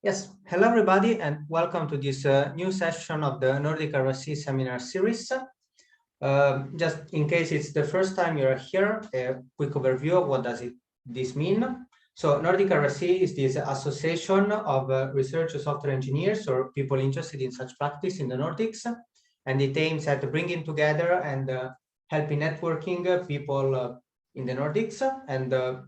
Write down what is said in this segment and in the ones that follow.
Yes, hello everybody and welcome to this new session of the Nordic-RSE seminar series. Just in case it's the first time you're here, a quick overview of what does this mean. So Nordic-RSE is this association of research software engineers or people interested in such practice in the Nordics, and it aims at bringing together and helping networking people in the Nordics. And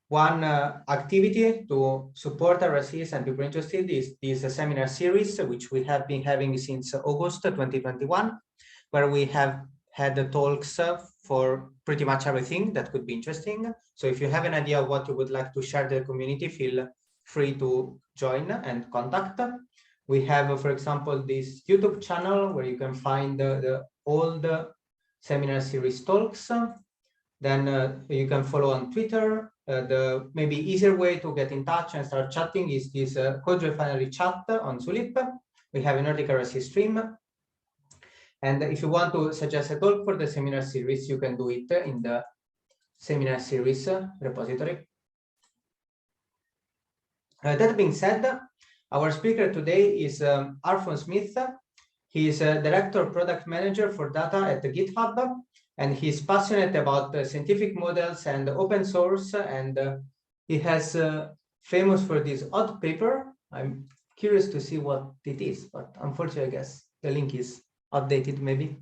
one activity to support RSEs and people interested is this seminar series, which we have been having since August 2021, where we have had the talks for pretty much everything that could be interesting. So if you have an idea of what you would like to share to the community, feel free to join and contact. We have, for example, this YouTube channel where you can find all the seminar series talks. Then you can follow on Twitter. The maybe easier way to get in touch and start chatting is this Code Refinery chat on Zulip. We have a Nordic-RSE stream. And if you want to suggest a talk for the seminar series, you can do it in the seminar series repository. That being said, our speaker today is Arfon Smith. He is a Director Product Manager for Data at GitHub. And he's passionate about scientific models and open source, and he has famous for this odd paper. I'm curious to see what it is, but unfortunately, I guess the link is outdated maybe.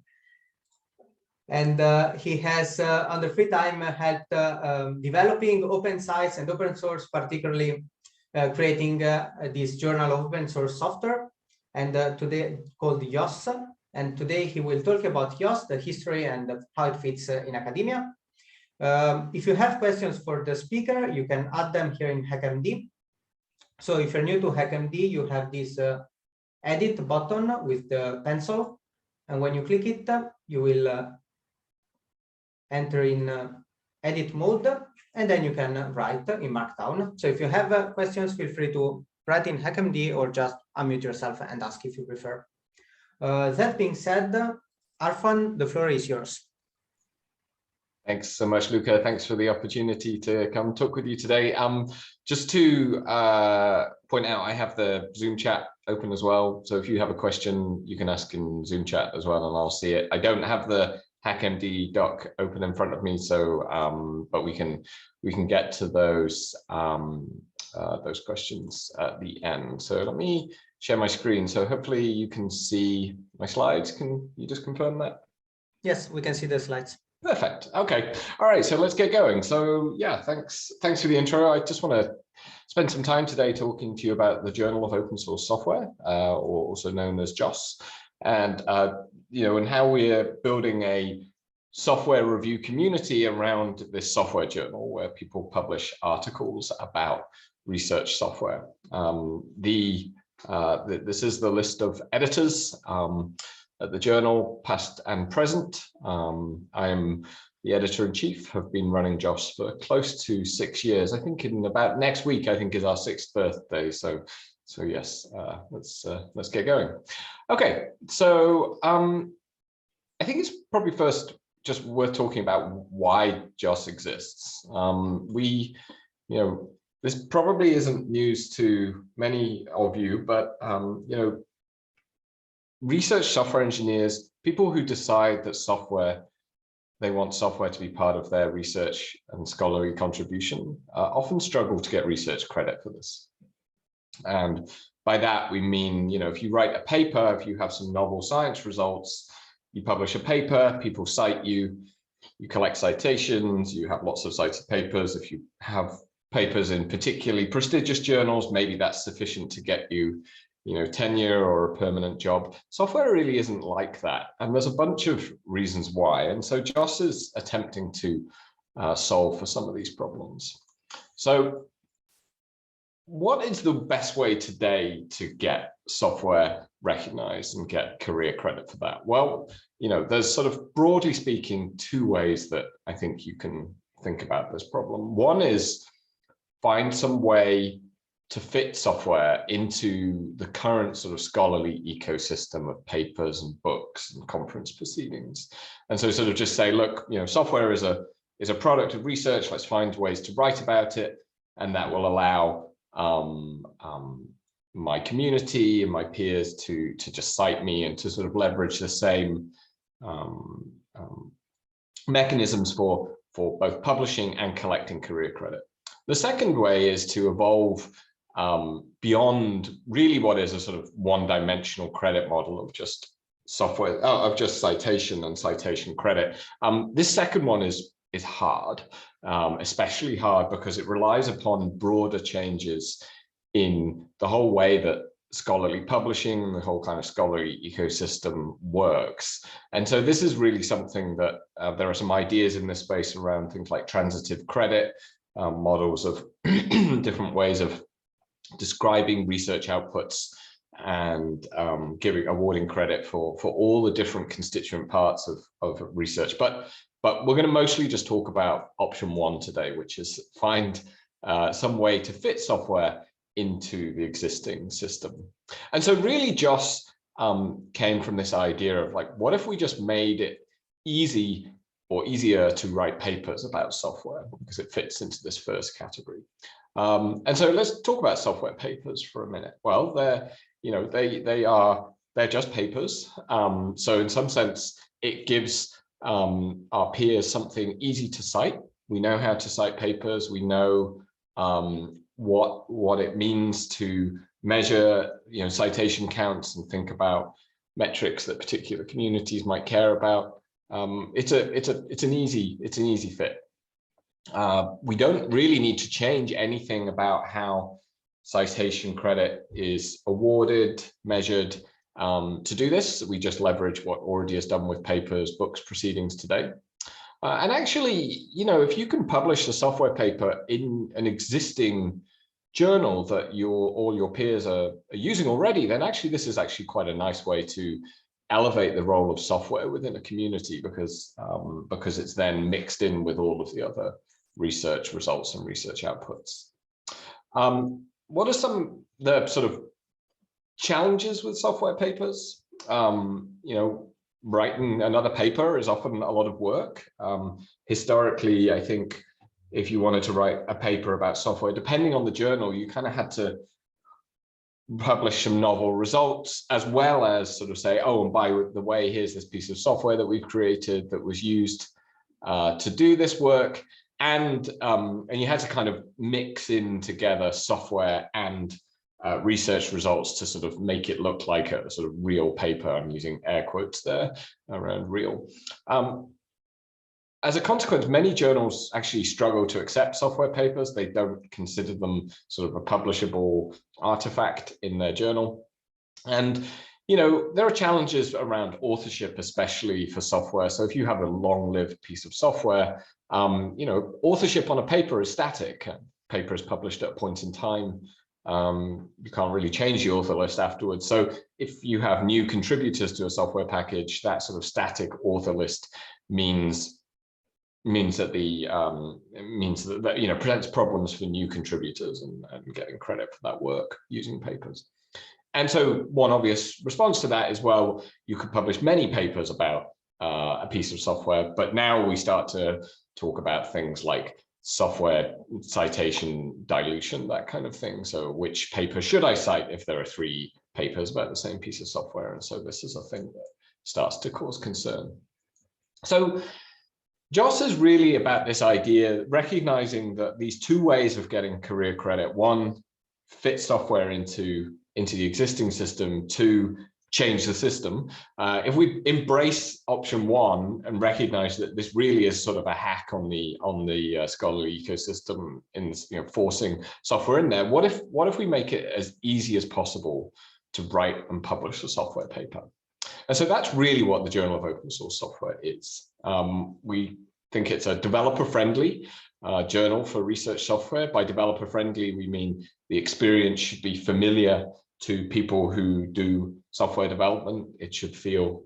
And he has, on the free time, helped developing open science and open source, particularly creating this journal of open source software, and today called YOS. And today he will talk about YOS, the history and how it fits in academia. If you have questions for the speaker, you can add them here in HackMD. So if you're new to HackMD, you have this edit button with the pencil. And when you click it, you will enter in edit mode, and then you can write in Markdown. So if you have questions, feel free to write in HackMD or just unmute yourself and ask if you prefer. That being said, Arfan, the floor is yours. Thanks so much, Luca. Thanks for the opportunity to come talk with you today. Just to point out, I have the Zoom chat open as well. So if you have a question, you can ask in Zoom chat as well, and I'll see it. I don't have the HackMD doc open in front of me, so but we can get to those questions at the end. So let me share my screen. So hopefully you can see my slides. Can you just confirm that? Yes, we can see the slides. Perfect. Okay. All right. So let's get going. So yeah, thanks for the intro. I just want to spend some time today talking to you about the Journal of Open Source Software, or also known as JOSS, and and how we're building a software review community around this software journal where people publish articles about research software. This is the list of editors at the journal, past and present. I am the editor-in-chief, have been running JOSS for close to 6 years. I think in about next week, I think is our 6th birthday. So yes, let's get going. Okay, so I think it's probably first just worth talking about why JOSS exists. This probably isn't news to many of you, but research software engineers, people who decide that they want software to be part of their research and scholarly contribution, often struggle to get research credit for this. And by that, we mean, if you write a paper, if you have some novel science results, you publish a paper, people cite you, you collect citations, you have lots of cited papers. If you have papers in particularly prestigious journals, maybe that's sufficient to get you, tenure or a permanent job. Software really isn't like that. And there's a bunch of reasons why. And so JOSS is attempting to solve for some of these problems. So what is the best way today to get software recognized and get career credit for that? Well, there's sort of broadly speaking, 2 ways that I think you can think about this problem. One is find some way to fit software into the current sort of scholarly ecosystem of papers and books and conference proceedings. And so sort of just say, look, software is a product of research. Let's find ways to write about it. And that will allow my community and my peers to just cite me and to sort of leverage the same mechanisms for both publishing and collecting career credit. The second way is to evolve beyond really what is a sort of one-dimensional credit model of just software, of just citation and citation credit. This second one is hard, especially hard because it relies upon broader changes in the whole way that scholarly publishing, the whole kind of scholarly ecosystem works. And so this is really something that there are some ideas in this space around things like transitive credit, models of different ways of describing research outputs and awarding credit for all the different constituent parts of research. But we're going to mostly just talk about option one today, which is find some way to fit software into the existing system. And so really Joss came from this idea of like, what if we just made it easy or easier to write papers about software, because it fits into this first category. And so let's talk about software papers for a minute. Well, they're just papers. So in some sense, it gives our peers something easy to cite. We know how to cite papers. We know what it means to measure, citation counts and think about metrics that particular communities might care about. It's an easy fit. We don't really need to change anything about how citation credit is awarded, measured. To do this, we just leverage what already is done with papers, books, proceedings today. And actually, if you can publish a software paper in an existing journal that all your peers are using already, then actually this is actually quite a nice way to elevate the role of software within a community, because it's then mixed in with all of the other research results and research outputs. What are some of the sort of challenges with software papers? Writing another paper is often a lot of work. Historically, I think if you wanted to write a paper about software, depending on the journal, you kind of had to publish some novel results, as well as sort of say, oh, and by the way, here's this piece of software that we've created that was used to do this work. And you had to kind of mix in together software and research results to sort of make it look like a sort of real paper. I'm using air quotes there around real. As a consequence, many journals actually struggle to accept software papers. They don't consider them sort of a publishable artifact in their journal. And, there are challenges around authorship, especially for software. So if you have a long-lived piece of software, authorship on a paper is static. Paper is published at a point in time. You can't really change the author list afterwards. So if you have new contributors to a software package, that sort of static author list means that presents problems for new contributors and getting credit for that work using papers. And so one obvious response to that is, well, you could publish many papers about a piece of software, but now we start to talk about things like software citation dilution, that kind of thing. So which paper should I cite if there are 3 papers about the same piece of software? And so this is a thing that starts to cause concern. So Joss is really about this idea, recognizing that these 2 ways of getting career credit: 1, fit software into the existing system; 2, change the system. If we embrace option 1 and recognize that this really is sort of a hack on the scholarly ecosystem in forcing software in there, what if we make it as easy as possible to write and publish a software paper? And so that's really what the Journal of Open Source Software is. We think it's a developer-friendly journal for research software. By developer-friendly, we mean the experience should be familiar to people who do software development. It should feel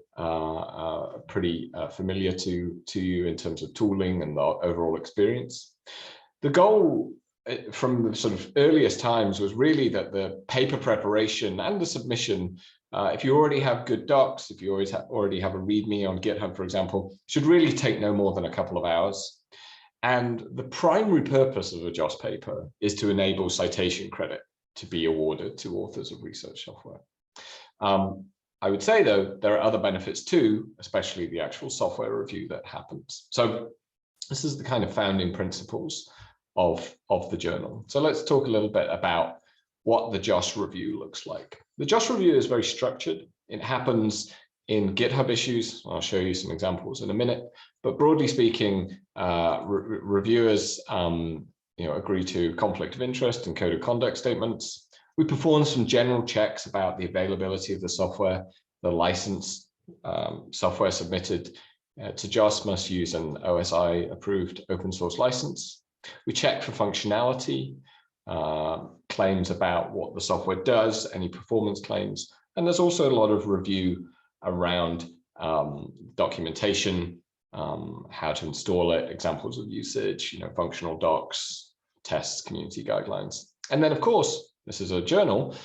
pretty familiar to you in terms of tooling and the overall experience. The goal from the sort of earliest times was really that the paper preparation and the submission, if you already have good docs, if you already have a README on GitHub, for example, should really take no more than a couple of hours. And the primary purpose of a JOS paper is to enable citation credit. to be awarded to authors of research software. I would say, though, there are other benefits too, especially the actual software review that happens. So this is the kind of founding principles of the journal. So let's talk a little bit about what the JOS review looks like. The JOS review is very structured. It happens in GitHub issues. I'll show you some examples in a minute. But broadly speaking, reviewers agree to conflict of interest and code of conduct statements. We perform some general checks about the availability of the software. The license software submitted to JOS must use an OSI approved open source license. We check for functionality, claims about what the software does, any performance claims. And there's also a lot of review around documentation, how to install it, examples of usage, functional docs, tests, community guidelines. And then, of course, this is a journal.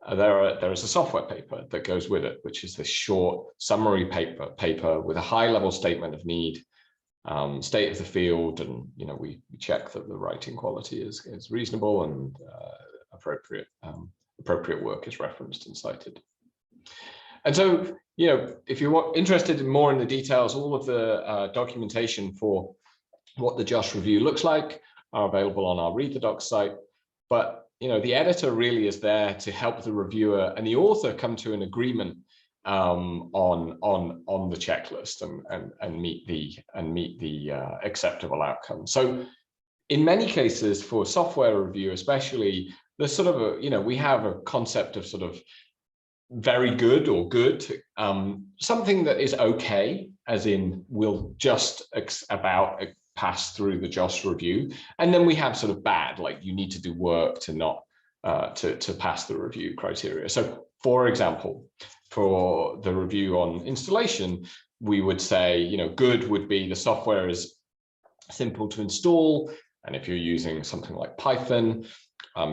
There is a software paper that goes with it, which is this short summary paper with a high-level statement of need, state of the field, and we check that the writing quality is reasonable and appropriate work is referenced and cited. And so, if you're interested in more in the details, all of the documentation for what the JOS review looks like are available on our Read the Docs site. But the editor really is there to help the reviewer and the author come to an agreement on the checklist and meet the acceptable outcome. So in many cases for software review, especially, there's sort of we have a concept of sort of very good or good, something that is okay, as in will just about pass through the JOS review, and then we have sort of bad, like you need to do work to not to pass the review criteria. So for example, for the review on installation, we would say good would be the software is simple to install, and if you're using something like Python,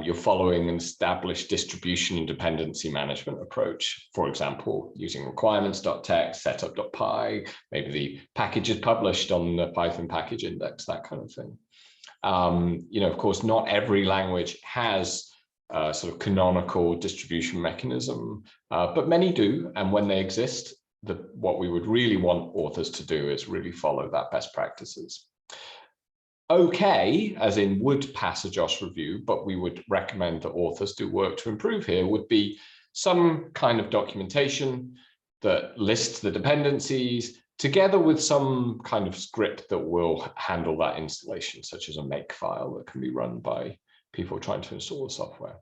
you're following an established distribution and dependency management approach. For example, using requirements.txt, setup.py, maybe the package is published on the Python package index, that kind of thing. Of course, not every language has a sort of canonical distribution mechanism, but many do. And when they exist, what we would really want authors to do is really follow that best practices. Okay, as in would pass a JOS review, but we would recommend that authors do work to improve here, would be some kind of documentation that lists the dependencies together with some kind of script that will handle that installation, such as a make file that can be run by people trying to install the software.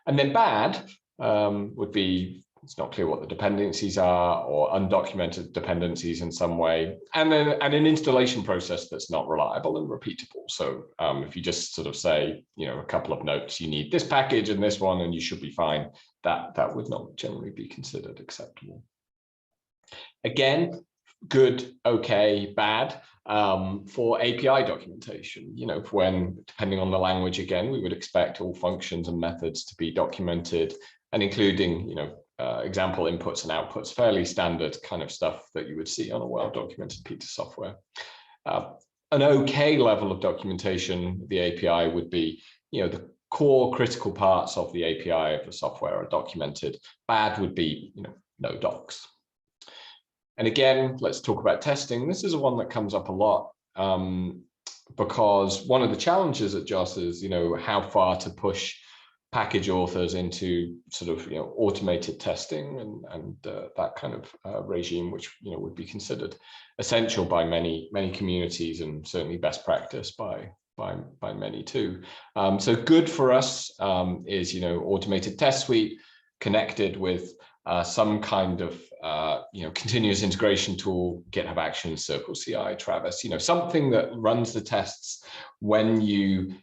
And then bad would be, it's not clear what the dependencies are, or undocumented dependencies in some way, and an installation process that's not reliable and repeatable. So if you just sort of say, a couple of notes, you need this package and this one, and you should be fine, that would not generally be considered acceptable. Again, good, okay, bad for API documentation. When, depending on the language, again, we would expect all functions and methods to be documented, and including, example inputs and outputs, fairly standard kind of stuff that you would see on a well-documented piece of software. An okay level of documentation of the API would be, the core critical parts of the API of the software are documented. Bad would be, no docs. And again, let's talk about testing. This is one that comes up a lot because one of the challenges at JOS is, how far to push package authors into sort of automated testing and that kind of regime, which would be considered essential by many communities, and certainly best practice by many too. So good for us is automated test suite connected with some kind of continuous integration tool, GitHub Actions, Circle CI, Travis, something that runs the tests when you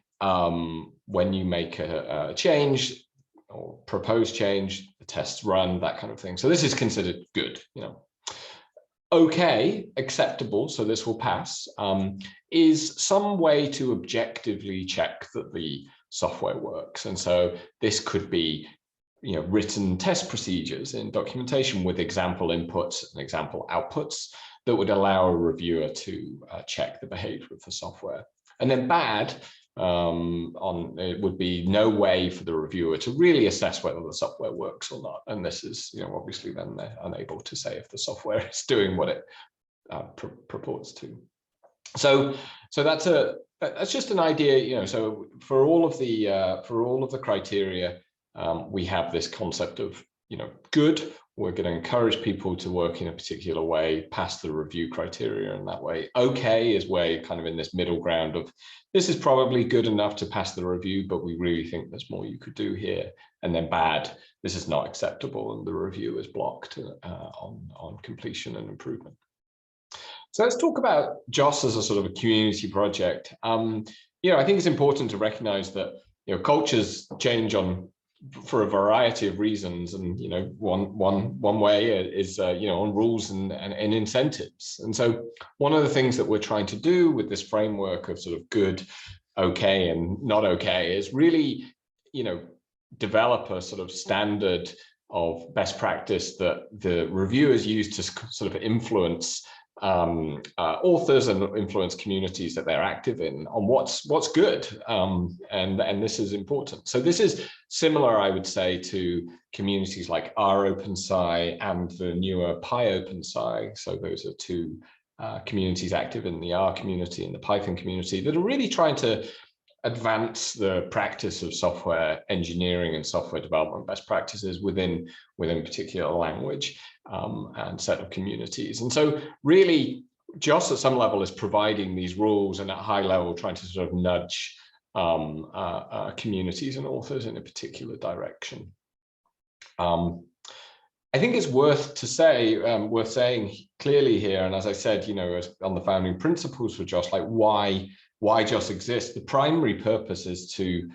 make a change or propose change, the tests run, that kind of thing. So this is considered good, Okay, acceptable, so this will pass, is some way to objectively check that the software works. And so this could be written test procedures in documentation with example inputs and example outputs that would allow a reviewer to check the behavior of the software. And then bad it would be no way for the reviewer to really assess whether the software works or not. And this is, obviously then they're unable to say if the software is doing what it purports to. So that's just an idea, so for all of the criteria, we have this concept of, good. We're going to encourage people to work in a particular way, pass the review criteria in that way. Okay is where you're kind of in this middle ground of, this is probably good enough to pass the review, but we really think there's more you could do here. And then bad, this is not acceptable, and the review is blocked on completion and improvement. So let's talk about JOS as a sort of a community project. I think it's important to recognize that cultures change for a variety of reasons, and one way is on rules and incentives. And so one of the things that we're trying to do with this framework of sort of good, okay, and not okay is really develop a sort of standard of best practice that the reviewers use to sort of influence authors and influence communities that they're active in on what's good, and this is important. So this is similar, I would say, to communities like rOpenSci and the newer PyOpenSci. So those are two communities active in the R community and the Python community that are really trying to advance the practice of software engineering and software development best practices within a particular language and set of communities. And so really, JOS at some level is providing these rules, and at a high level trying to sort of nudge communities and authors in a particular direction. I think it's worth saying clearly here, and as I said, on the founding principles for JOS, like why JOS exists. The primary purpose is to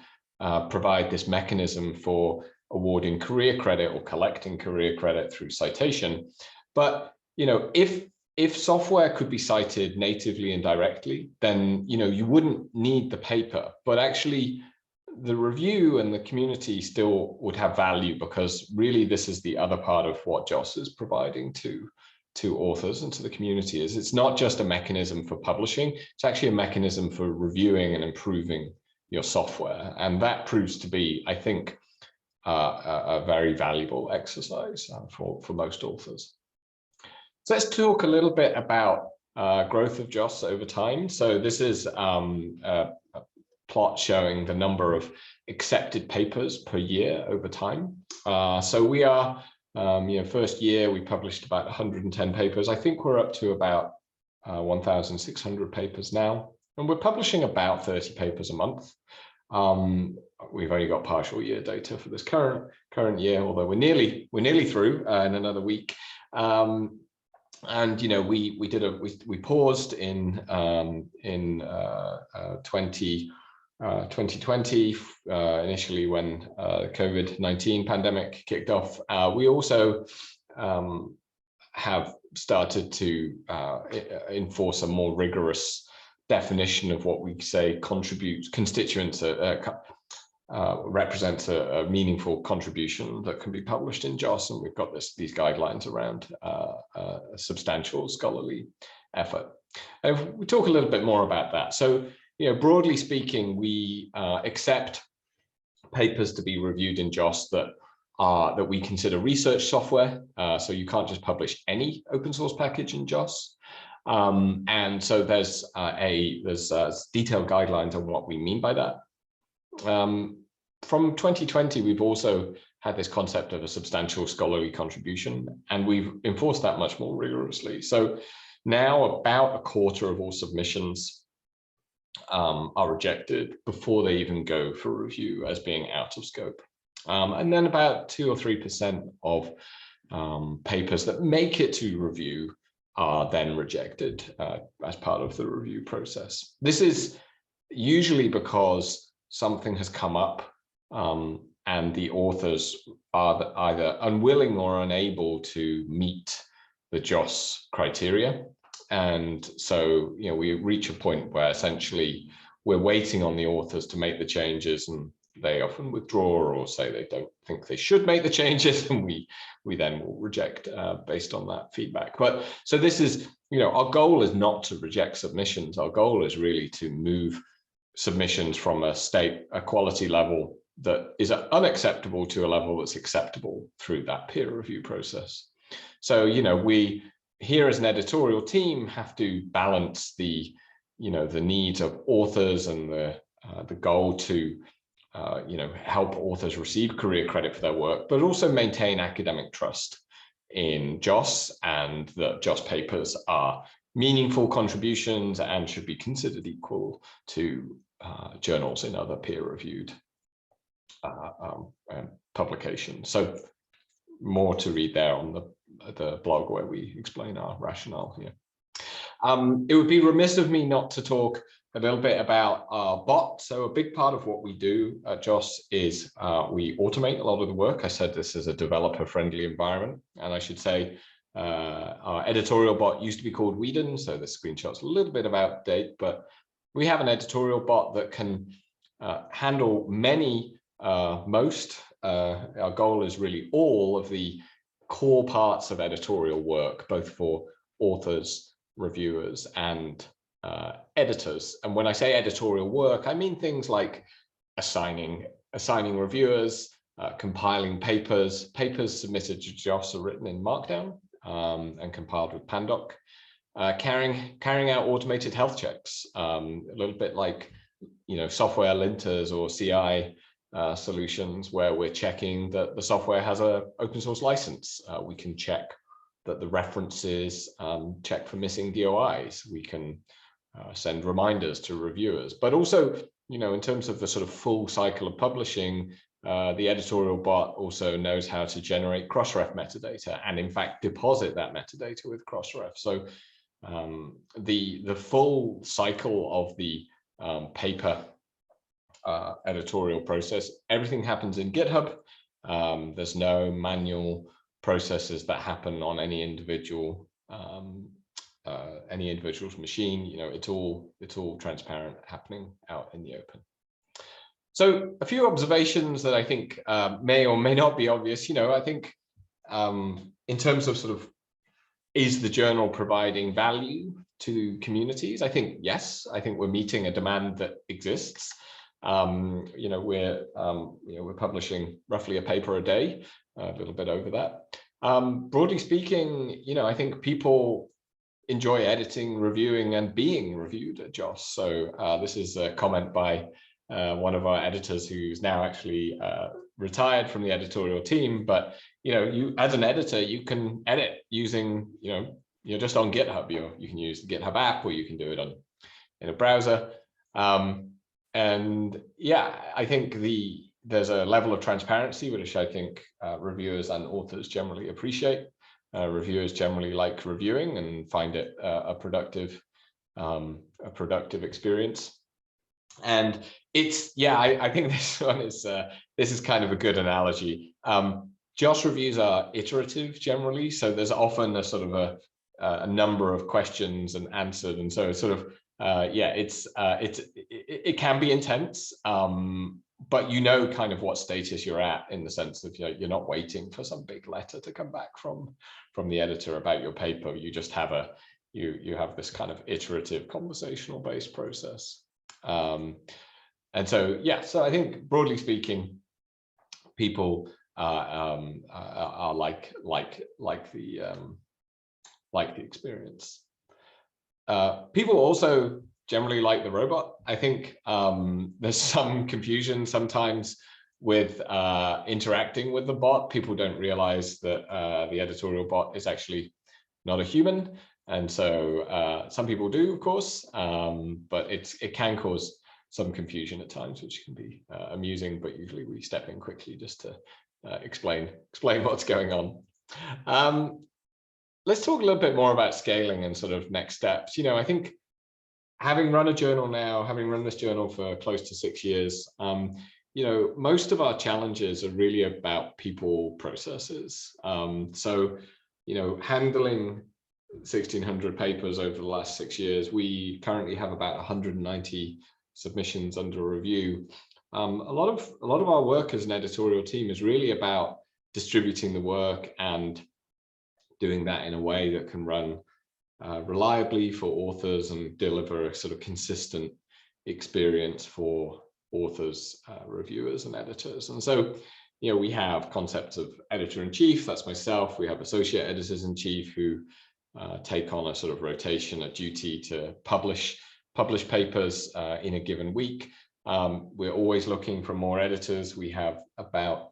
provide this mechanism for awarding career credit or collecting career credit through citation. But if software could be cited natively and directly, then you wouldn't need the paper. But actually, the review and the community still would have value, because really this is the other part of what JOS is providing to authors and to the community. Is it's not just a mechanism for publishing, it's actually a mechanism for reviewing and improving your software. And that proves to be, I think, a very valuable exercise for most authors. So let's talk a little bit about growth of JOS over time. So this is a plot showing the number of accepted papers per year over time. So we are, first year we published about 110 papers. I think we're up to about 1,600 papers now, and we're publishing about 30 papers a month. We've only got partial year data for this current year, although we're nearly through in another week. And we paused in 2020 initially when the COVID-19 pandemic kicked off. We also have started to enforce a more rigorous definition of what we say constituents represents a meanful contribution that can be published in JOS, and we've got these guidelines around a substantial scholarly effort. We talk a little bit more about that. So, broadly speaking, we accept papers to be reviewed in JOS that we consider research software. So you can't just publish any open source package in JOS. And so there's detailed guidelines on what we mean by that. From 2020, we've also had this concept of a substantial scholarly contribution, and we've enforced that much more rigorously. So now about a quarter of all submissions are rejected before they even go for review as being out of scope. And then about 2 or 3% of papers that make it to review are then rejected as part of the review process. This is usually because something has come up and the authors are either unwilling or unable to meet the JOS criteria. And so, we reach a point where essentially we're waiting on the authors to make the changes, and they often withdraw or say they don't think they should make the changes, and we then will reject based on that feedback. But so this is, our goal is not to reject submissions. Our goal is really to move submissions from a quality level that is unacceptable to a level that's acceptable through that peer review process. So, we here as an editorial team have to balance the needs of authors and the goal to help authors receive career credit for their work, but also maintain academic trust in JOS, and that JOS papers are meaningful contributions and should be considered equal to journals in other peer-reviewed publications. So more to read there on the blog where we explain our rationale here. It would be remiss of me not to talk a little bit about our bot. So a big part of what we do at JOS is we automate a lot of the work. I said this is a developer-friendly environment, and I should say our editorial bot used to be called Whedon, so the screenshot's a little bit out of date, but we have an editorial bot that can handle many, most, our goal is really all of the core parts of editorial work, both for authors, reviewers, and editors. And when I say editorial work, I mean things like assigning reviewers, compiling papers submitted to JOS are written in Markdown and compiled with Pandoc, carrying out automated health checks, a little bit like software linters or CI solutions, where we're checking that the software has an open source license. We can check that the references check for missing DOIs. We can send reminders to reviewers, but also, in terms of the sort of full cycle of publishing, the editorial bot also knows how to generate cross-ref metadata and in fact deposit that metadata with cross-ref. So the full cycle of the paper editorial process, everything happens in GitHub. There's no manual processes that happen on any individual's machine. It's all transparent, happening out in the open. So a few observations that I think may or may not be obvious. I think in terms of sort of, is the journal providing value to communities? I think yes. I think we're meeting a demand that exists. We're publishing roughly a paper a day, a little bit over that. Broadly speaking, I think people enjoy editing, reviewing, and being reviewed at JOS. So this is a comment by one of our editors who's now actually retired from the editorial team. But you as an editor, you can edit using you're just on GitHub. You can use the GitHub app, or you can do it in a browser. And yeah, I think there's a level of transparency which I think reviewers and authors generally appreciate. Reviewers generally like reviewing and find it a productive experience. And I think this one is this is kind of a good analogy. JOS reviews are iterative generally, so there's often a sort of a number of questions and answered, and so it's sort of it can be intense, but kind of what status you're at, in the sense that you're not waiting for some big letter to come back from the editor about your paper. You just have you have this kind of iterative conversational based process. And so so I think broadly speaking, people are like the experience. People also generally like the robot. I think there's some confusion sometimes with interacting with the bot. People don't realize that the editorial bot is actually not a human. And so some people do, of course, but it can cause some confusion at times, which can be amusing, but usually we step in quickly just to explain what's going on. Let's talk a little bit more about scaling and sort of next steps. I think having run a journal now, having run this journal for close to 6 years, most of our challenges are really about people, processes. So, handling 1,600 papers over the last 6 years, we currently have about 190 submissions under review. A lot of our work as an editorial team is really about distributing the work and doing that in a way that can run reliably for authors and deliver a sort of consistent experience for authors, reviewers, and editors. And so, you know, we have concepts of editor-in-chief, that's myself. We have associate editors-in-chief who take on a sort of rotation, a duty to publish papers in a given week. We're always looking for more editors. We have about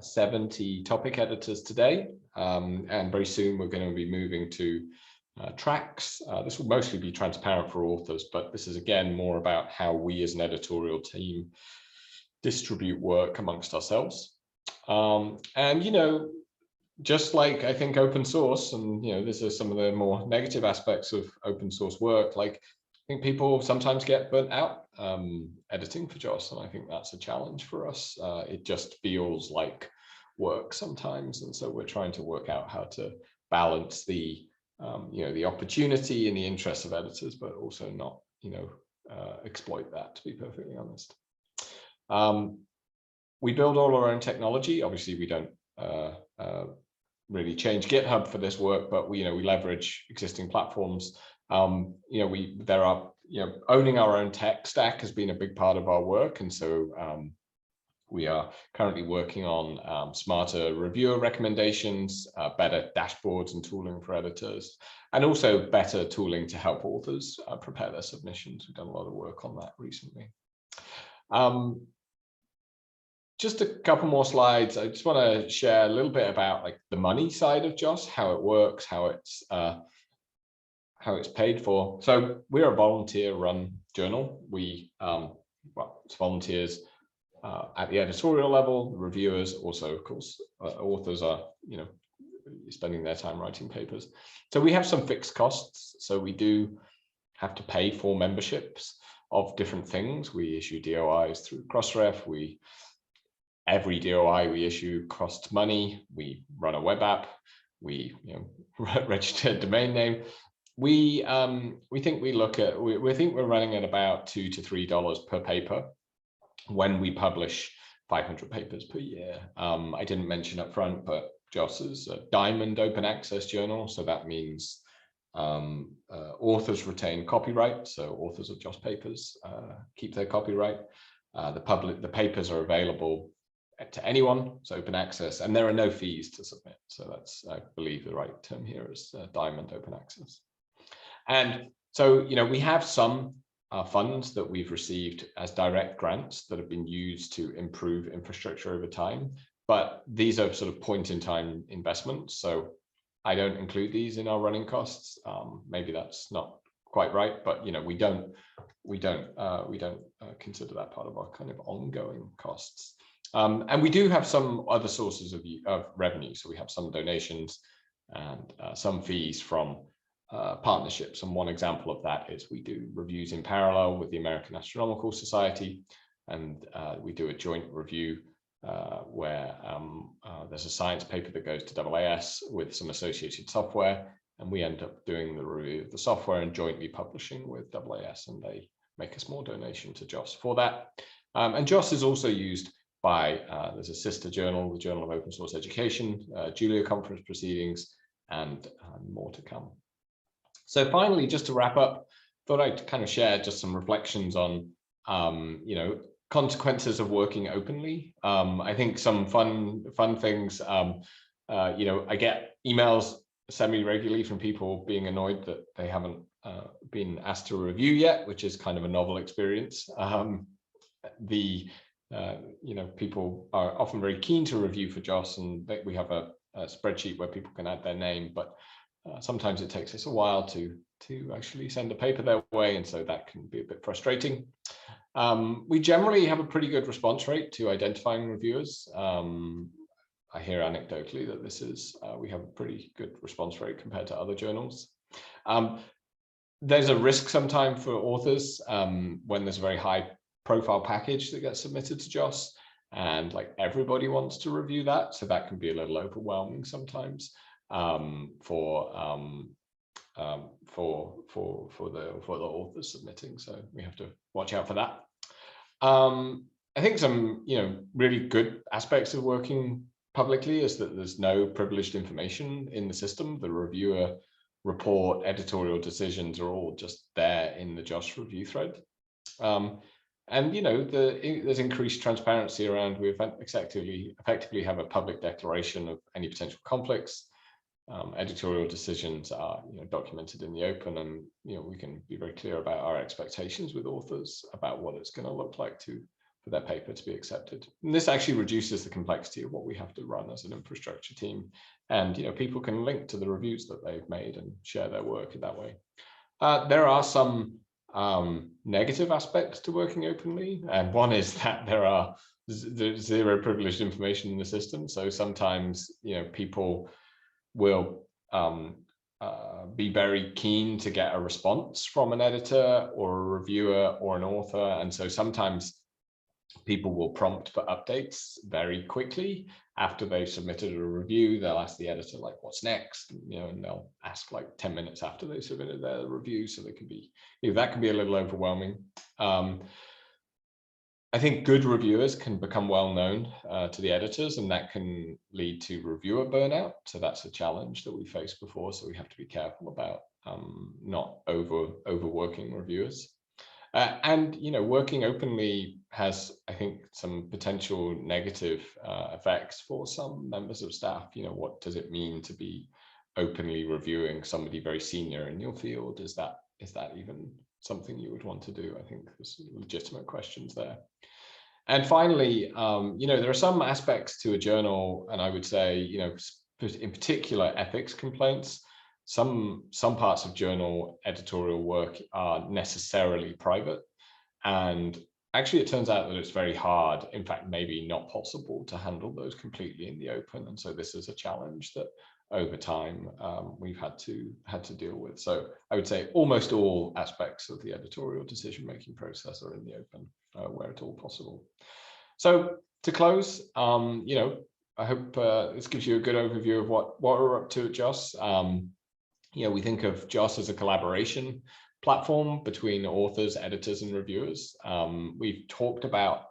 70 topic editors today, and very soon we're going to be moving to tracks. This will mostly be transparent for authors, but this is again more about how we as an editorial team distribute work amongst ourselves. And, you know, just like I think open source, and, you know, this is some of the more negative aspects of open source work, like I think people sometimes get burnt out editing for JOSS, and I think that's a challenge for us. It just feels like work sometimes, and so we're trying to work out how to balance the you know, the opportunity and the interests of editors, but also not, you know, exploit that, to be perfectly honest. We build all our own technology. Obviously, we don't really change GitHub for this work, but we, you know, we leverage existing platforms. You know, you know, owning our own tech stack has been a big part of our work, and so we are currently working on smarter reviewer recommendations, better dashboards and tooling for editors, and also better tooling to help authors prepare their submissions. We've done a lot of work on that recently. Just a couple more slides. I just want to share a little bit about like the money side of JOSS, how it works, how it's paid for. So we're a volunteer-run journal. We well, it's volunteers at the editorial level, reviewers, also of course authors are, you know, spending their time writing papers. So we have some fixed costs. So we do have to pay for memberships of different things. We issue DOIs through Crossref. Every DOI we issue costs money. We run a web app. We, you know, register a domain name. We think we're running at about $2 to $3 per paper when we publish 500 papers per year. I didn't mention up front, but JOSS is a diamond open access journal. So that means authors retain copyright. So authors of JOSS papers keep their copyright. The papers are available to anyone. It's open access, and there are no fees to submit. So that's, I believe, the right term here is diamond open access. And so, you know, we have some funds that we've received as direct grants that have been used to improve infrastructure over time, but these are sort of point-in-time investments. So I don't include these in our running costs. Maybe that's not quite right, but, you know, we don't consider that part of our kind of ongoing costs. And we do have some other sources of revenue. So we have some donations and some fees from partnerships. And one example of that is we do reviews in parallel with the American Astronomical Society, and we do a joint review where there's a science paper that goes to AAS with some associated software, and we end up doing the review of the software and jointly publishing with AAS, and they make a small donation to JOSS for that. And JOSS is also used by, there's a sister journal, the Journal of Open Source Education, Julia Conference proceedings, and more to come. So finally, just to wrap up, thought I'd kind of share just some reflections on, you know, consequences of working openly. I think some fun things, you know, I get emails semi-regularly from people being annoyed that they haven't been asked to review yet, which is kind of a novel experience. You know, people are often very keen to review for JOSS, and we have a spreadsheet where people can add their name, but sometimes it takes us a while to actually send a paper their way, and so that can be a bit frustrating. We generally have a pretty good response rate to identifying reviewers. I hear anecdotally that this is, we have a pretty good response rate compared to other journals. There's a risk sometimes for authors when there's a very high profile package that gets submitted to JOSS, and like everybody wants to review that, so that can be a little overwhelming sometimes for the authors submitting. So we have to watch out for that. I think some, you know, really good aspects of working publicly is that there's no privileged information in the system. The reviewer report, editorial decisions are all just there in the JOS review thread. And there's increased transparency around. We effectively have a public declaration of any potential conflicts. Editorial decisions are documented in the open, and we can be very clear about our expectations with authors about what it's going to look like for their paper to be accepted. And this actually reduces the complexity of what we have to run as an infrastructure team. And people can link to the reviews that they've made and share their work in that way. There are some negative aspects to working openly, and one is that there's zero privileged information in the system. So sometimes people will be very keen to get a response from an editor or a reviewer or an author, and so sometimes people will prompt for updates very quickly after they've submitted a review. They'll ask the editor like, what's next, and they'll ask like 10 minutes after they submitted their review. So they can be, that can be a little overwhelming. I think good reviewers can become well known to the editors, and that can lead to reviewer burnout. So that's a challenge that we faced before. So we have to be careful about not overworking reviewers. And working openly has, I think, some potential negative effects for some members of staff. What does it mean to be openly reviewing somebody very senior in your field? Is that even something you would want to do? I think there's legitimate questions there. And finally, there are some aspects to a journal, and I would say, in particular, ethics complaints. Some parts of journal editorial work are necessarily private, and actually it turns out that it's very hard, in fact maybe not possible, to handle those completely in the open. And so this is a challenge that over time we've had to deal with. So I would say almost all aspects of the editorial decision-making process are in the open where at all possible. So to close, I hope this gives you a good overview of what we're up to at JOS. We think of JOS as a collaboration platform between authors, editors, and reviewers. We've talked about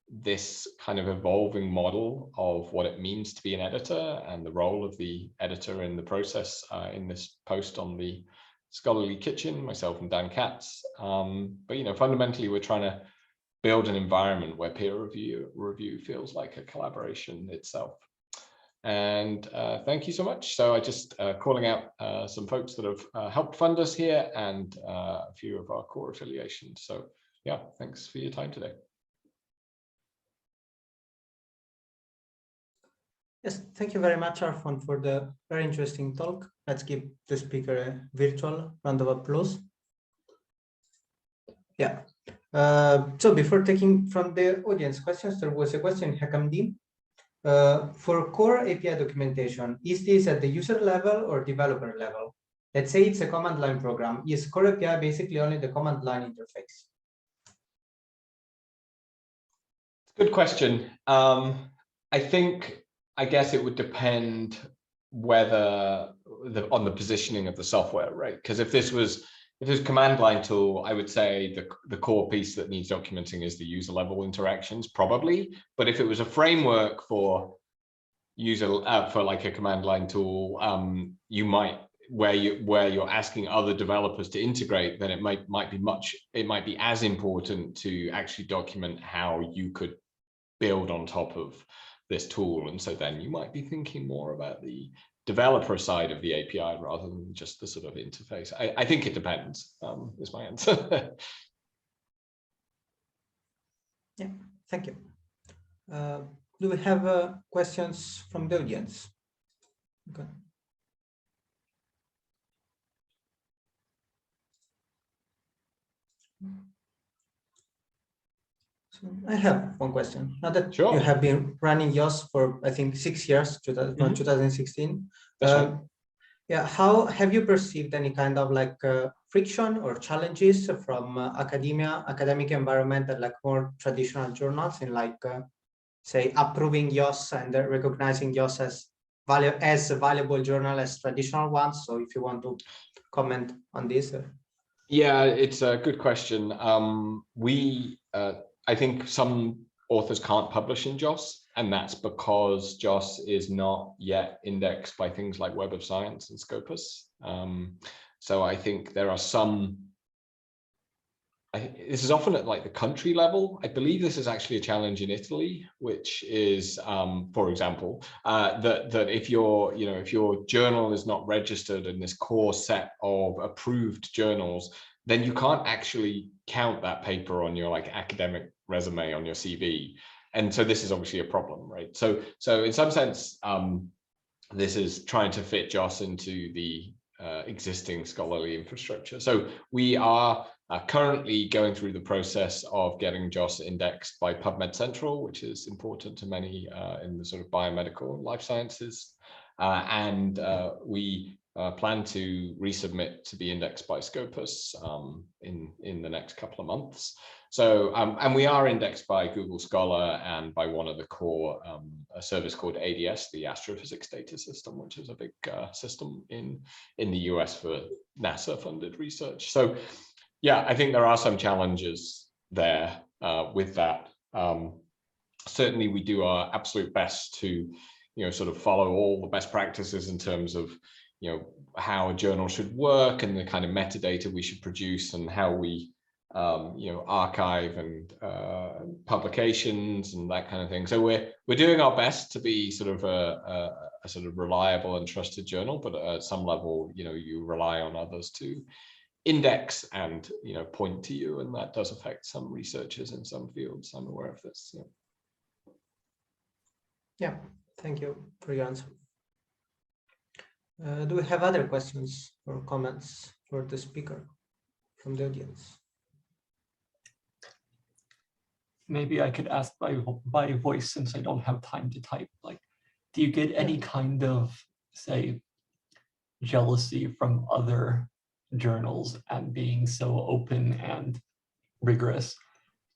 this kind of evolving model of what it means to be an editor and the role of the editor in the process in this post on the Scholarly Kitchen, myself and Dan Katz. But fundamentally, we're trying to build an environment where peer review feels like a collaboration itself. And thank you so much. So I just calling out some folks that have helped fund us here, and a few of our core affiliations. So yeah, thanks for your time today. Yes, thank you very much, Arfon, for the very interesting talk. Let's give the speaker a virtual round of applause. Yeah. So before taking from the audience questions, there was a question, HackMD. For core API documentation, is this at the user level or developer level? Let's say it's a command line program. Is core API basically only the command line interface? Good question. I guess it would depend whether on the positioning of the software, right? Because if this was a command line tool, I would say the core piece that needs documenting is the user level interactions, probably. But if it was a framework for for like a command line tool, you might where you're asking other developers to integrate, then it might be as important to actually document how you could build on top of this tool. And so then you might be thinking more about the developer side of the API rather than just the sort of interface. I think it depends, is my answer. Yeah, thank you. Do we have questions from the audience? Okay. So I have one question. Now that you have been running JOS for, I think, 6 years, 2016. Right. Yeah, how have you perceived any kind of like friction or challenges from academic environment and like more traditional journals in like, say, approving JOS and recognizing JOS as a valuable journal as traditional ones? So if you want to comment on this. Yeah, it's a good question. I think some authors can't publish in JOS, and that's because JOS is not yet indexed by things like Web of Science and Scopus. So I think there are some, this is often at like the country level. I believe this is actually a challenge in Italy, which is, for example, that if your journal is not registered in this core set of approved journals, then you can't actually count that paper on your like academic resume on your CV. And so this is obviously a problem, right? So in some sense, this is trying to fit JOS into the existing scholarly infrastructure. So we are currently going through the process of getting JOS indexed by PubMed Central, which is important to many in the sort of biomedical and life sciences. And we plan to resubmit to be indexed by Scopus in the next couple of months. So, and we are indexed by Google Scholar and by one of the core, a service called ADS, the Astrophysics Data System, which is a big system in the US for NASA-funded research. So, yeah, I think there are some challenges there with that. Certainly, we do our absolute best to, sort of follow all the best practices in terms of, how a journal should work and the kind of metadata we should produce and how we archive and publications and that kind of thing. So we're doing our best to be sort of a sort of reliable and trusted journal, but at some level, you rely on others to index and point to you, and that does affect some researchers in some fields. I'm aware of this. Yeah, thank you for your answer. Do we have other questions or comments for the speaker from the audience? Maybe I could ask by voice, since I don't have time to type. Like, do you get any kind of, say, jealousy from other journals and being so open and rigorous?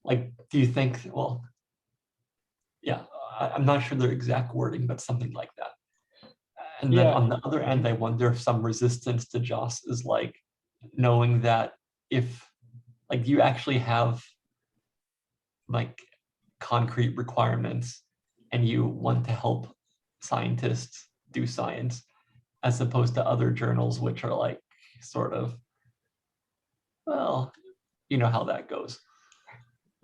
Like, do you think, well, yeah, I'm not sure the exact wording, but something like that. And then on the other end, I wonder if some resistance to JOS is like knowing that if like you actually have like concrete requirements and you want to help scientists do science, as opposed to other journals which are like sort of, well, you know how that goes.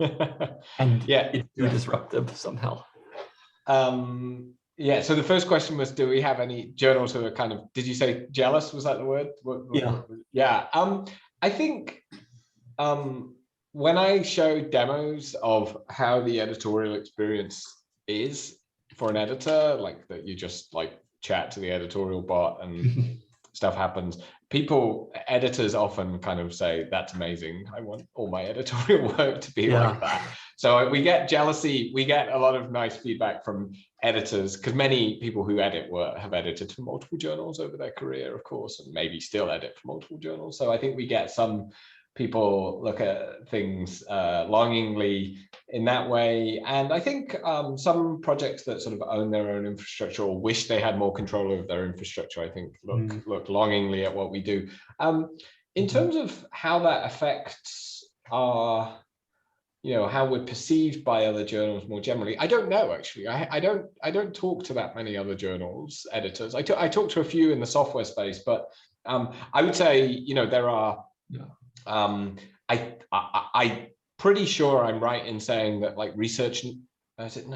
And it's too disruptive somehow. Yeah, so the first question was, do we have any journals who are kind of, did you say jealous? Was that the word? Yeah. I think when I show demos of how the editorial experience is for an editor, like that you just like chat to the editorial bot and stuff happens, editors often kind of say, that's amazing. I want all my editorial work to be like that. So we get jealousy. We get a lot of nice feedback from editors, because many people who edit have edited for multiple journals over their career, of course, and maybe still edit for multiple journals. So I think we get some people look at things longingly in that way. And I think some projects that sort of own their own infrastructure or wish they had more control over their infrastructure, I think look longingly at what we do. In terms of how that affects our, how we're perceived by other journals more generally, I don't know, actually. I don't talk to that many other journals editors. I talk to a few in the software space, but I would say, there are, I'm pretty sure I'm right in saying that like research, there's an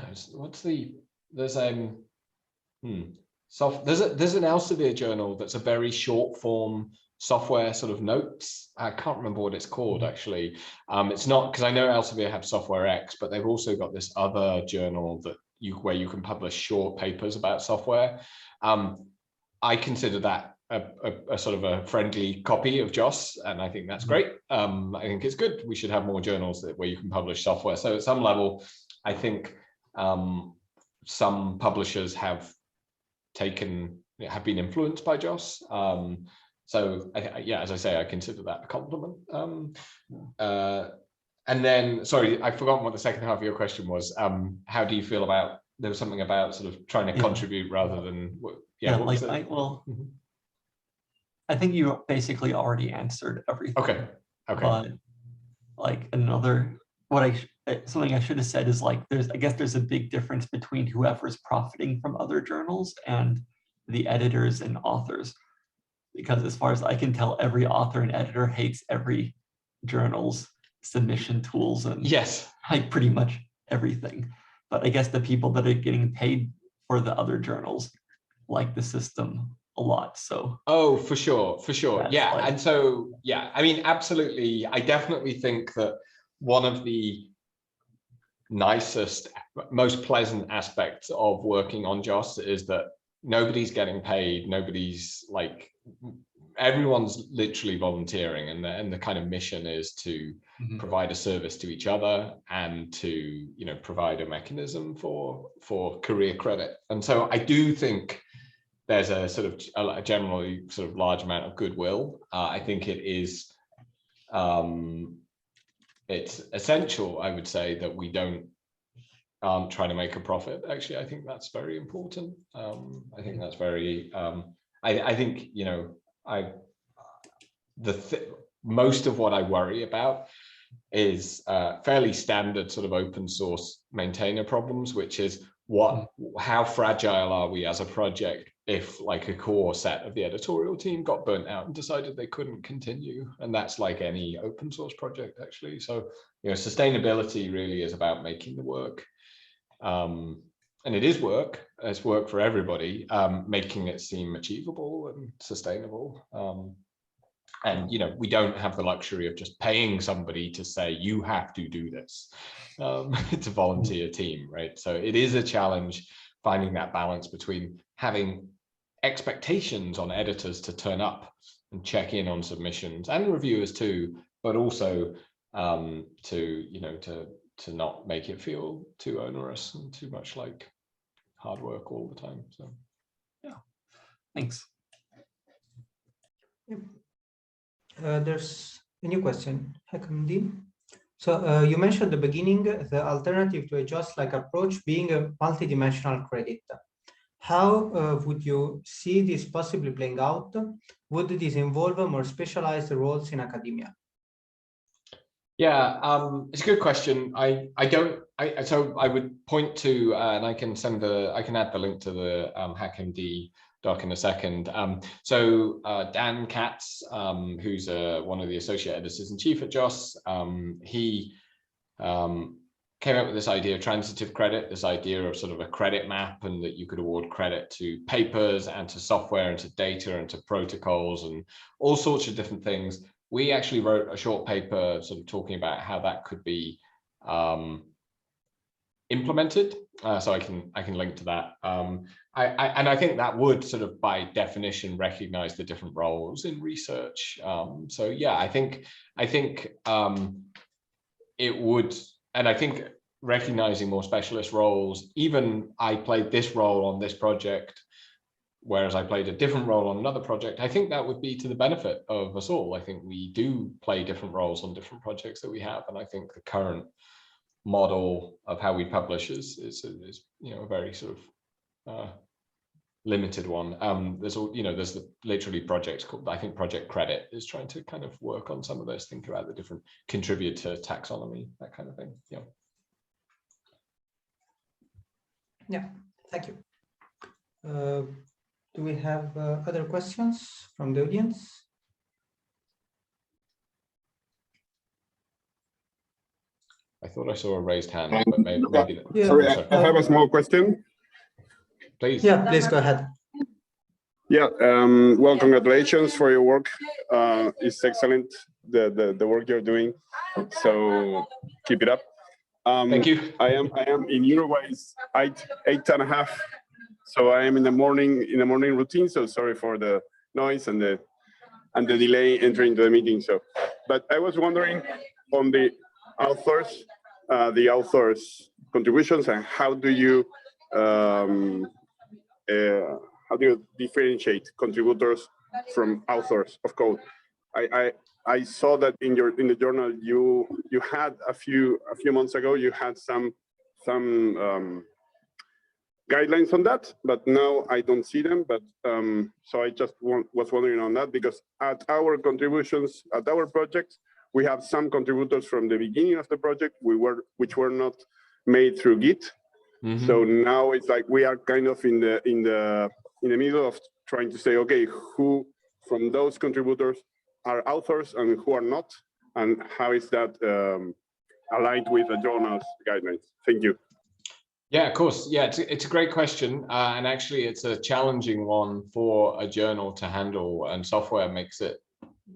Elsevier journal that's a very short form software sort of notes. I can't remember what it's called actually. It's not, because I know Elsevier have Software X, but they've also got this other journal where you can publish short papers about software. I consider that a sort of a friendly copy of JOS, and I think that's great. I think it's good. We should have more journals where you can publish software. So at some level, I think some publishers have been influenced by JOS. So as I say, I consider that a compliment. And then, sorry, I've forgotten what the second half of your question was. How do you feel about, there was something about sort of trying to contribute rather than, I think you basically already answered everything. Okay. But like another something I should have said is like I guess there's a big difference between whoever's profiting from other journals and the editors and authors, because as far as I can tell, every author and editor hates every journal's submission tools and yes, like pretty much everything. But I guess the people that are getting paid for the other journals like the system a lot. So for sure. Yeah. like, and so, yeah, I mean, absolutely. I definitely think that one of the nicest, most pleasant aspects of working on JOS is that nobody's getting paid. Nobody's like, everyone's literally volunteering, and the kind of mission is to provide a service to each other and to, you know, provide a mechanism for career credit. And so I do think there's a sort of a generally sort of large amount of goodwill. I think it is it's essential, I would say, that we don't try to make a profit. Actually, I think that's very important. I think that's very I think, you know, most of what I worry about is fairly standard sort of open source maintainer problems, which is how fragile are we as a project if like a core set of the editorial team got burnt out and decided they couldn't continue. And that's like any open source project, actually. So, you know, sustainability really is about making the work. And it is work. It's work for everybody, making it seem achievable and sustainable. And, you know, we don't have the luxury of just paying somebody to say, you have to do this. It's a volunteer team, right? So it is a challenge finding that balance between having expectations on editors to turn up and check in on submissions, and reviewers too, but also to not make it feel too onerous and too much like hard work all the time. So yeah, thanks. There's a new question, Hakamdi. So you mentioned at the beginning the alternative to a JOS-like approach being a multidimensional credit. How would you see this possibly playing out? Would this involve more specialized roles in academia? Yeah, it's a good question. So I would point to, and I can add the link to the HackMD doc in a second. So Dan Katz, who's one of the associate editors in chief at JOS, he came up with this idea of transitive credit, this idea of sort of a credit map, and that you could award credit to papers and to software and to data and to protocols and all sorts of different things. We actually wrote a short paper sort of talking about how that could be implemented. So I can link to that. And I think that would sort of by definition recognize the different roles in research. So yeah, I think it would, and I think recognizing more specialist roles, even I played this role on this project, whereas I played a different role on another project, I think that would be to the benefit of us all. I think we do play different roles on different projects that we have, and I think the current model of how we publish is you know, a very sort of limited one. There's literally projects called, I think Project Credit is trying to kind of work on some of this, think about the different contributor taxonomy, that kind of thing. Yeah. Yeah, thank you. Do we have other questions from the audience? I thought I saw a raised hand, but maybe not. Yeah. Sorry, I have a small question. Please. Yeah, please go ahead. Yeah, well, congratulations for your work. It's excellent, the work you're doing. So keep it up. Thank you. I am in Uruguay. It's 8:30. So I am in the morning routine. So sorry for the noise and the delay entering the meeting. So, but I was wondering on the authors' contributions, and how do you differentiate contributors from authors of code? I saw that in the journal you had a few months ago you had some guidelines on that, but now I don't see them. But so I just was wondering on that, because at our contributions, at our project, we have some contributors from the beginning of the project which were not made through Git. Mm-hmm. So now it's like we are kind of in the middle of trying to say, okay, who from those contributors are authors and who are not, and how is that aligned with the journal's guidelines? Thank you. Yeah, of course. Yeah, it's a great question. And actually, it's a challenging one for a journal to handle, and software makes it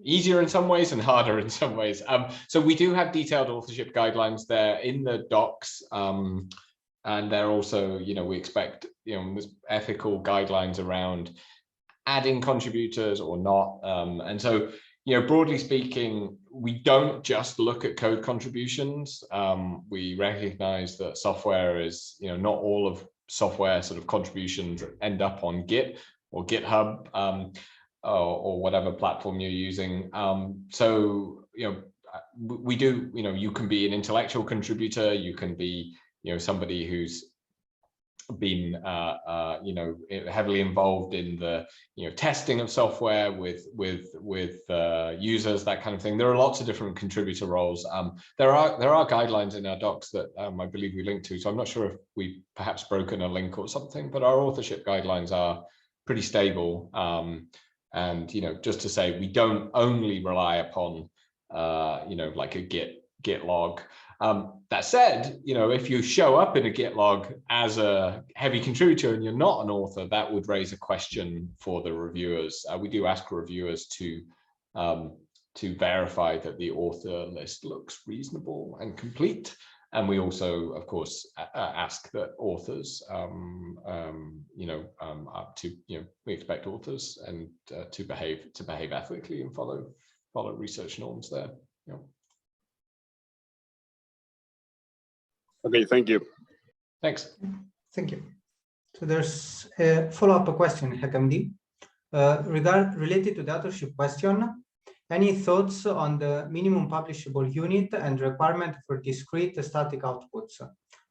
easier in some ways and harder in some ways. So we do have detailed authorship guidelines there in the docs. And they're also, we expect, there's ethical guidelines around adding contributors or not. And so, broadly speaking, we don't just look at code contributions. We recognize that software is, not all of software sort of contributions end up on Git or GitHub or whatever platform you're using. So, we do, you can be an intellectual contributor, you can be, somebody who's been, heavily involved in the, testing of software with users, that kind of thing. There are lots of different contributor roles. There are guidelines in our docs that I believe we linked to. So I'm not sure if we've perhaps broken a link or something, but our authorship guidelines are pretty stable. And just to say, we don't only rely upon, like a Git log. That said, if you show up in a Git log as a heavy contributor and you're not an author, that would raise a question for the reviewers. We do ask reviewers to verify that the author list looks reasonable and complete. And we also, of course, ask that authors, we expect authors and to behave ethically and follow research norms there. Okay, thank you. Thanks. Thank you. So there's a follow-up question, HackMD, related to the authorship question. Any thoughts on the minimum publishable unit and requirement for discrete static outputs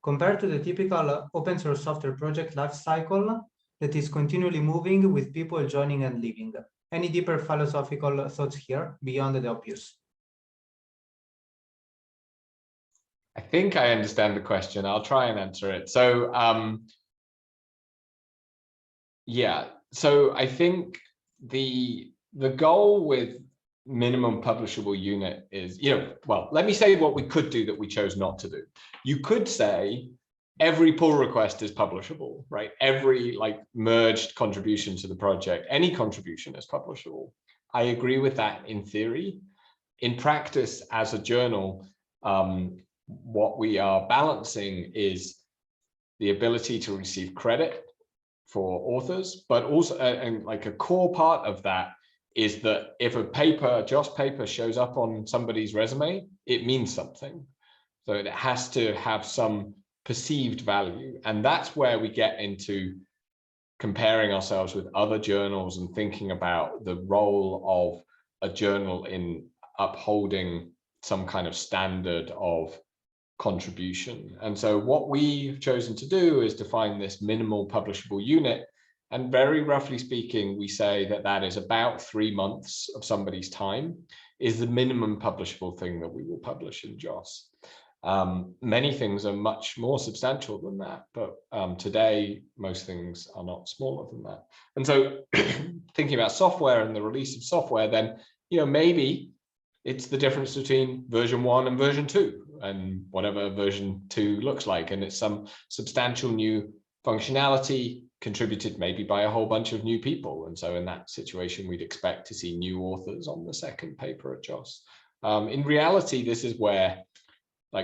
compared to the typical open source software project lifecycle that is continually moving with people joining and leaving? Any deeper philosophical thoughts here beyond the obvious? I think I understand the question. I'll try and answer it. So, yeah. So I think the goal with minimum publishable unit is, well, let me say what we could do that we chose not to do. You could say every pull request is publishable, right? Every merged contribution to the project, any contribution is publishable. I agree with that in theory. In practice, as a journal, what we are balancing is the ability to receive credit for authors, but also, and a core part of that is that if a JOS paper shows up on somebody's resume, it means something. So it has to have some perceived value. And that's where we get into comparing ourselves with other journals and thinking about the role of a journal in upholding some kind of standard of contribution. And so what we've chosen to do is define this minimal publishable unit. And very roughly speaking, we say that that is about 3 months of somebody's time is the minimum publishable thing that we will publish in JOS. Many things are much more substantial than that, but today, most things are not smaller than that. And so thinking about software and the release of software, then, maybe it's the difference between version 1 and version 2 and whatever version 2 looks like. And it's some substantial new functionality contributed maybe by a whole bunch of new people. And so in that situation, we'd expect to see new authors on the second paper at JOS. In reality, this is where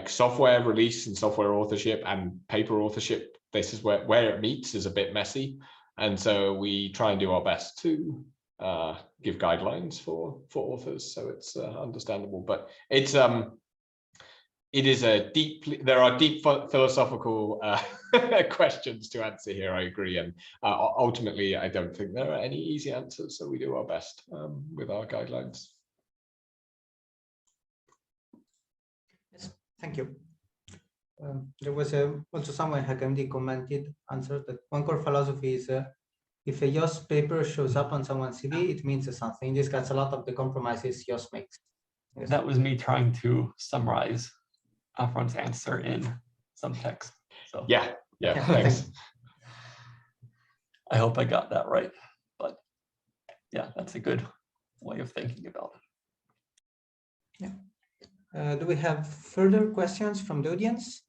software release and software authorship and paper authorship, this is where it meets is a bit messy. And so we try and do our best to give guidelines for authors. So it's understandable, but it's there are deep philosophical questions to answer here. I agree. And ultimately, I don't think there are any easy answers. So we do our best with our guidelines. Yes, thank you. There was also someone HackMD answered that one core philosophy is if a JOS paper shows up on someone's CV, it means something. This gets a lot of the compromises JOS makes. Yes. That was me trying to summarize Afron's answer in some text. So Yeah, Yeah, thanks. I hope I got that right. But yeah, that's a good way of thinking about it. Yeah. Do we have further questions from the audience?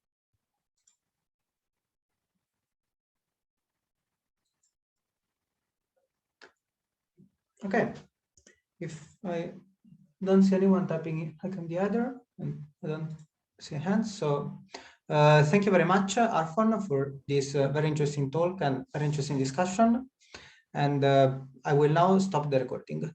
Okay. If I don't see anyone tapping like on the other, and I don't see hands, so thank you very much, Arfon, for this very interesting talk and very interesting discussion. And I will now stop the recording.